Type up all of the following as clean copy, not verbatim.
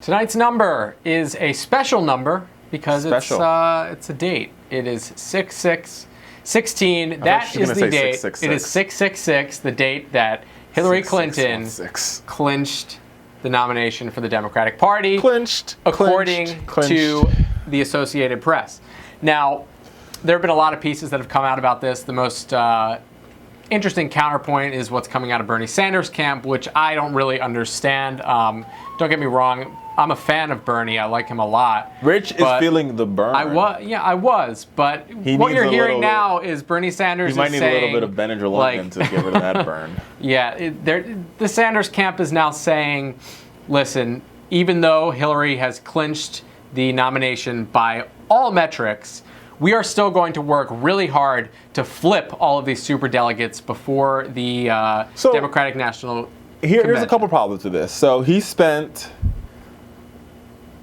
Tonight's number is a special number because it's a date. It is 6/6/16. That is the date. 666. It is 666, the date that Hillary Clinton clinched the nomination for the Democratic Party. According to the Associated Press. Now, there have been a lot of pieces that have come out about this. The most interesting counterpoint is what's coming out of Bernie Sanders' camp, which I don't really understand. Don't get me wrong. I'm a fan of Bernie. I like him a lot. Rich is feeling the burn. I was. But what you're hearing now is Bernie Sanders is saying... He might need a little bit of Benadryl to get rid of that burn. Yeah, the Sanders camp is now saying, listen, even though Hillary has clinched the nomination by all metrics, we are still going to work really hard to flip all of these superdelegates before the Democratic National Here's Convention. a couple problems with this. So he spent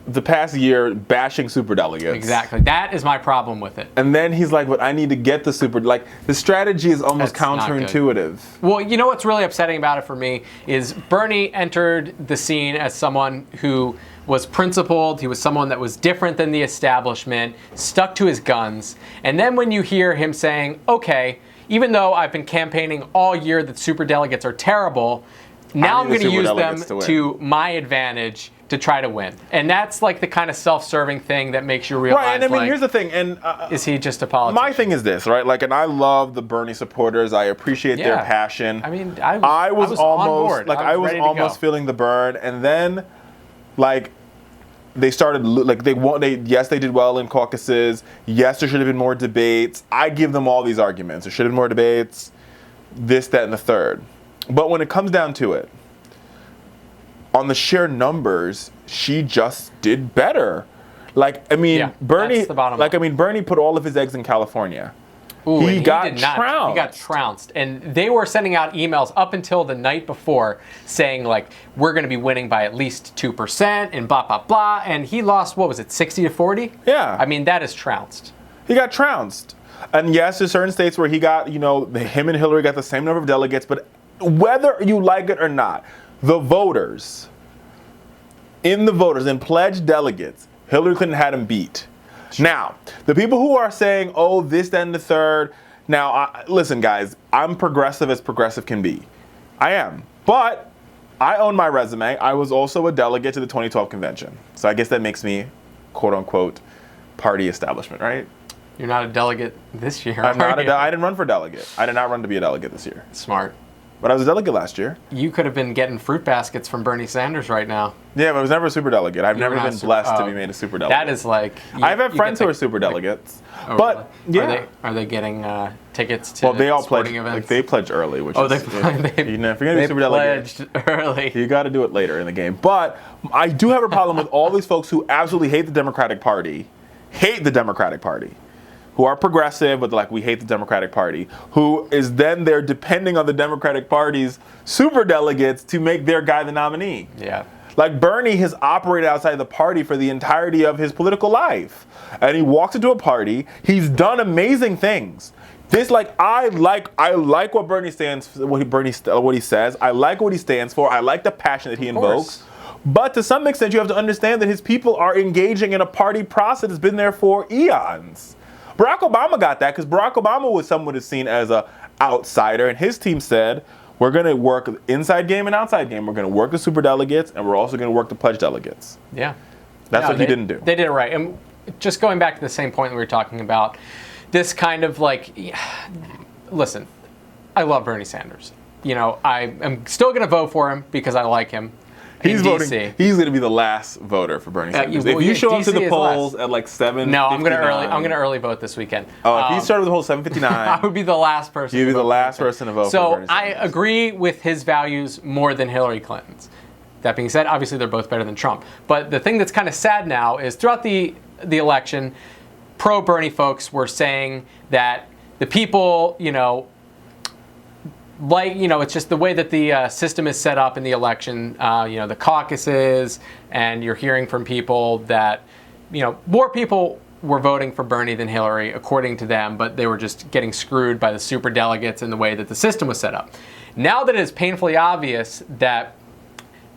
the past year bashing superdelegates. Exactly. That is my problem with it. And then he's like, but I need to get the the strategy is almost counterintuitive. Well, you know what's really upsetting about it for me is Bernie entered the scene as someone who was principled. He was someone that was different than the establishment, stuck to his guns. And then when you hear him saying, okay, even though I've been campaigning all year that superdelegates are terrible, now I'm going to use them to my advantage to try to win. And that's like the kind of self-serving thing that makes you realize, right, and I mean, here's the thing, and is he just a politician? My thing is this, right? Like, and I love the Bernie supporters. I appreciate their passion. I mean, I was almost like I was almost feeling the burn, and then like they started like yes, they did well in caucuses. Yes, there should have been more debates. I give them all these arguments. There should have been more debates. This, that, and the third. But when it comes down to it, on the sheer numbers, she just did better. Like, I mean, Bernie, Bernie put all of his eggs in California. Ooh, he got trounced. He got trounced. And they were sending out emails up until the night before saying, like, we're going to be winning by at least 2% and blah, blah, blah. And he lost, what was it, 60-40? Yeah. I mean, that is trounced. He got trounced. And yes, there's certain states where he got, him and Hillary got the same number of delegates, but whether you like it or not, the voters, in pledged delegates, Hillary Clinton had him beat. Now, the people who are saying, oh, this, then the third, now, listen, guys, I'm progressive as progressive can be. I am. But I own my resume. I was also a delegate to the 2012 convention. So I guess that makes me, quote unquote, party establishment, right? You're not a delegate this year. I'm not I didn't run for delegate. I did not run to be a delegate this year. Smart. But I was a delegate last year. You could have been getting fruit baskets from Bernie Sanders right now. Yeah, but I was never a superdelegate. I've never been blessed to be made a superdelegate. That is like... I've had friends who are superdelegates. But, yeah. Are they getting tickets to they all sporting events? Like, they pledge early, which is... if you're going to be superdelegate, pledged early. You got to do it later in the game. But I do have a problem with all these folks who absolutely hate the Democratic Party, who are progressive, but like, we hate the Democratic Party, who is then they're depending on the Democratic Party's superdelegates to make their guy the nominee. Yeah. Like, Bernie has operated outside the party for the entirety of his political life. And he walks into a party, he's done amazing things. This, like, I like what Bernie stands for, what he says. I like what he stands for. I like the passion that he invokes. But to some extent, you have to understand that his people are engaging in a party process that's been there for eons. Barack Obama got that because Barack Obama was someone who's seen as an outsider, and his team said, we're going to work inside game and outside game. We're going to work the superdelegates, and we're also going to work the pledged delegates. Yeah. That's what he didn't do. They did it right. And just going back to the same point that we were talking about, this kind of like, listen, I love Bernie Sanders. I am still going to vote for him because I like him. He's voting. He's going to be the last voter for Bernie Sanders. If you show up to the polls at like 7:59. No, I'm going to early vote this weekend. Oh, if you started the poll 7:59, I would be the last person. You'd be the last person to vote for Bernie Sanders. So I agree with his values more than Hillary Clinton's. That being said, obviously they're both better than Trump. But the thing that's kind of sad now is throughout the election, pro-Bernie folks were saying that the people, it's just the way that the system is set up in the election, the caucuses, and you're hearing from people that, more people were voting for Bernie than Hillary, according to them, but they were just getting screwed by the superdelegates and the way that the system was set up. Now that it is painfully obvious that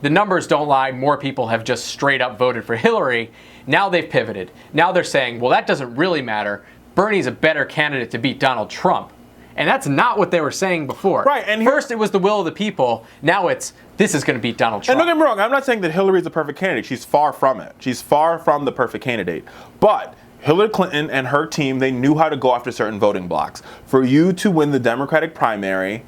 the numbers don't lie. More people have just straight up voted for Hillary. Now they've pivoted. Now they're saying, well, that doesn't really matter. Bernie's a better candidate to beat Donald Trump. And that's not what they were saying before. Right. And first, it was the will of the people. Now it's, this is going to beat Donald Trump. And don't get me wrong, I'm not saying that Hillary's a perfect candidate. She's far from it. She's far from the perfect candidate. But Hillary Clinton and her team, they knew how to go after certain voting blocks. For you to win the Democratic primary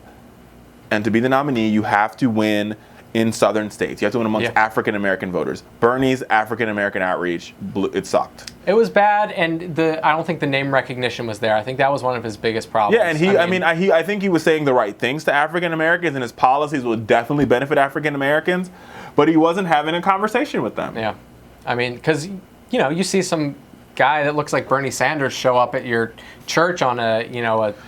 and to be the nominee, you have to win in southern states. You have to win amongst African American voters. Bernie's African American outreach, it sucked. It was bad, and I don't think the name recognition was there. I think that was one of his biggest problems. Yeah, and I think he was saying the right things to African Americans, and his policies would definitely benefit African Americans, but he wasn't having a conversation with them. Yeah, I mean, because you see some guy that looks like Bernie Sanders show up at your church on a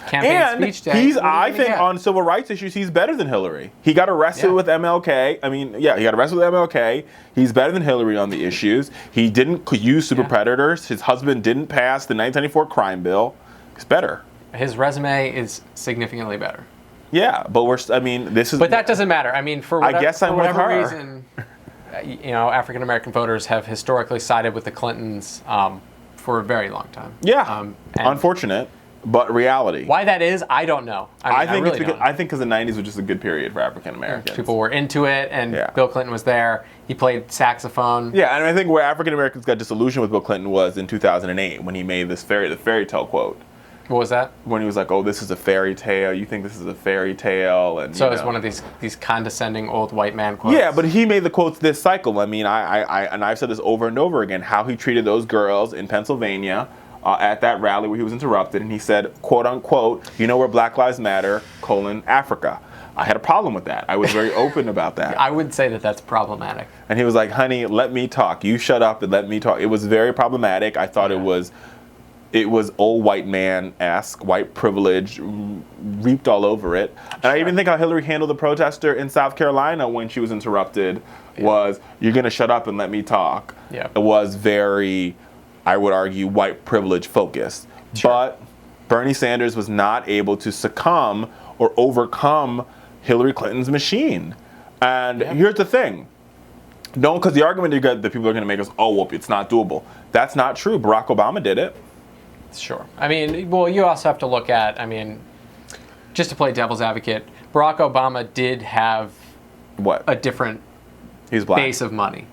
campaign speech day. I think on civil rights issues, he's better than Hillary. He got arrested with MLK. He got arrested with MLK. He's better than Hillary on the issues. He didn't use super predators. His husband didn't pass the 1994 crime bill. He's better. His resume is significantly better. Yeah, but this is. But that doesn't matter. I mean, for whatever her. reason, African American voters have historically sided with the Clintons. For a very long time. Yeah, unfortunate, but reality. Why that is, I don't know. I think because the 90s was just a good period for African Americans. People were into it, and Bill Clinton was there. He played saxophone. Yeah, and I think where African Americans got disillusioned with Bill Clinton was in 2008 when he made the fairy tale quote. What was that? When he was like, "Oh, this is a fairy tale. You think this is a fairy tale?" And so it's one of these condescending old white man quotes. Yeah, but he made the quotes this cycle. I mean, I've said this over and over again. How he treated those girls in Pennsylvania at that rally where he was interrupted, and he said, "quote unquote, where Black Lives Matter: Africa." I had a problem with that. I was very open about that. I would say that that's problematic. And he was like, "Honey, let me talk. You shut up and let me talk." It was very problematic. I thought it was old white man-esque, white privilege, reaped all over it. And I even think how Hillary handled the protester in South Carolina when she was interrupted was, "You're going to shut up and let me talk." Yeah. It was very, I would argue, white privilege focused. Sure. But Bernie Sanders was not able to succumb or overcome Hillary Clinton's machine. And here's the thing. Because the argument that people are going to make is, "Oh, well, it's not doable." That's not true. Barack Obama did it. Sure. You also have to look at, just to play devil's advocate, Barack Obama did have a different base of money.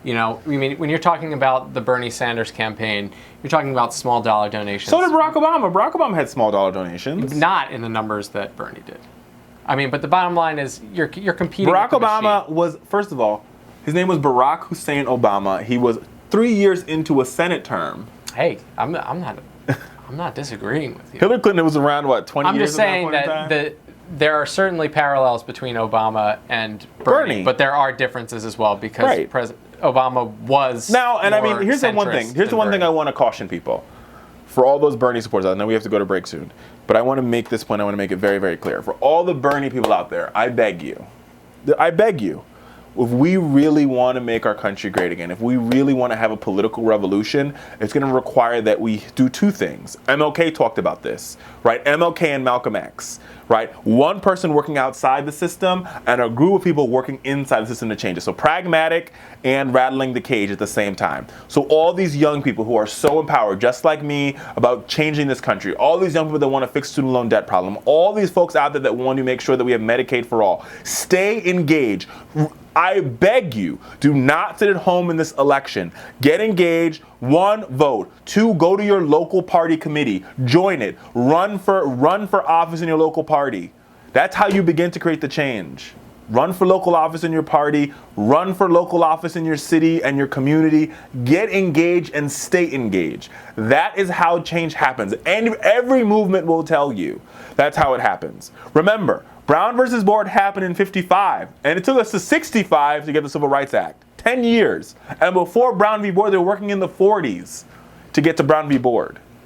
When you're talking about the Bernie Sanders campaign, you're talking about small dollar donations. So did Barack Obama. Barack Obama had small dollar donations. Not in the numbers that Bernie did. But the bottom line is you're competing. Barack Obama was, first of all, his name was Barack Hussein Obama. He was 3 years into a Senate term. Hey, I'm not disagreeing with you. Hillary Clinton was around 20 I'm years. just saying that there are certainly parallels between Obama and Bernie, but there are differences as well because Obama was here's the one thing. Here's the one thing I want to caution people. For all those Bernie supporters, I know we have to go to break soon, but I want to make this point. I want to make it very, very clear. For all the Bernie people out there, I beg you, if we really want to make our country great again, if we really want to have a political revolution, it's going to require that we do two things. MLK talked about this, right? MLK and Malcolm X, right? One person working outside the system and a group of people working inside the system to change it. So pragmatic and rattling the cage at the same time. So all these young people who are so empowered, just like me, about changing this country, all these young people that want to fix student loan debt problem, all these folks out there that want to make sure that we have Medicaid for all, stay engaged. I beg you, do not sit at home in this election. Get engaged. 1, vote. 2, go to your local party committee. Join it. Run for office in your local party. That's how you begin to create the change. Run for local office in your party. Run for local office in your city and your community. Get engaged and stay engaged. That is how change happens. And every movement will tell you that's how it happens. Remember, Brown versus Board happened in 55, and it took us to 65 to get the Civil Rights Act. 10 years. And before Brown v. Board, they were working in the 40s to get to Brown v. Board.